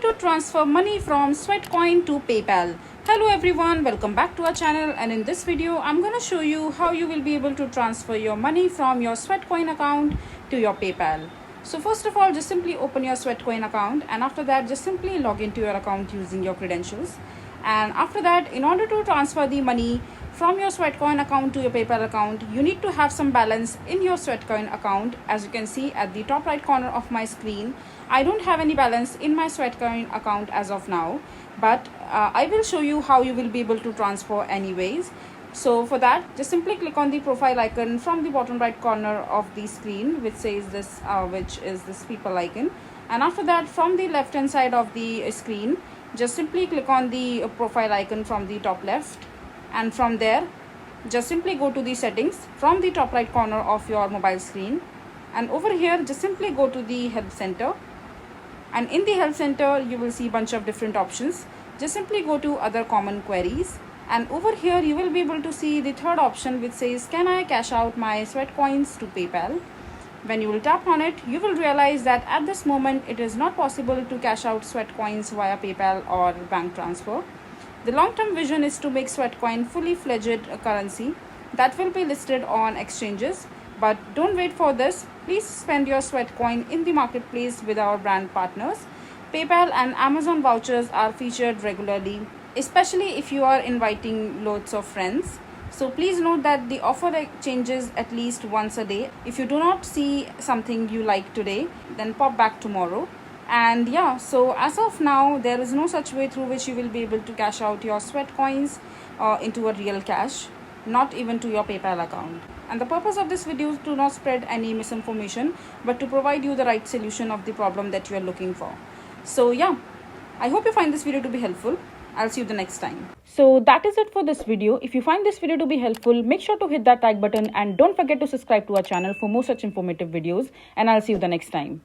to transfer money from Sweatcoin to PayPal. Hello everyone, welcome back to our channel, and in this video I'm going to show you how you will be able to transfer your money from your Sweatcoin account to your PayPal. So first of all, just simply open your Sweatcoin account, and after that just simply log into your account using your credentials. And after that, in order to transfer the money from your Sweatcoin account to your PayPal account, you need to have some balance in your Sweatcoin account. As you can see at the top right corner of my screen, I don't have any balance in my Sweatcoin account as of now, but I will show you how you will be able to transfer anyways. So for that, just simply click on the profile icon from the bottom right corner of the screen, which says this, which is this people icon. And after that, from the left hand side of the screen, just simply click on the profile icon from the top left, and from there just simply go to the settings from the top right corner of your mobile screen, and over here just simply go to the help center, and in the help center you will see a bunch of different options. Just simply go to other common queries, and over here you will be able to see the third option which says, can I cash out my Sweatcoins to PayPal? When you will tap on it, you will realize that at this moment it is not possible to cash out Sweatcoins via PayPal or bank transfer. The long-term vision is to make Sweatcoin fully fledged currency that will be listed on exchanges. But don't wait for this. Please spend your Sweatcoin in the marketplace with our brand partners. PayPal and Amazon vouchers are featured regularly, especially if you are inviting loads of friends. So please note that the offer changes at least once a day. If you do not see something you like today, then pop back tomorrow. And yeah, so as of now, there is no such way through which you will be able to cash out your Sweatcoins into a real cash, not even to your PayPal account. And the purpose of this video is to not spread any misinformation, but to provide you the right solution of the problem that you are looking for. So yeah, I hope you find this video to be helpful. I'll see you the next time. So that is it for this video. If you find this video to be helpful, make sure to hit that like button, and don't forget to subscribe to our channel for more such informative videos, and I'll see you the next time.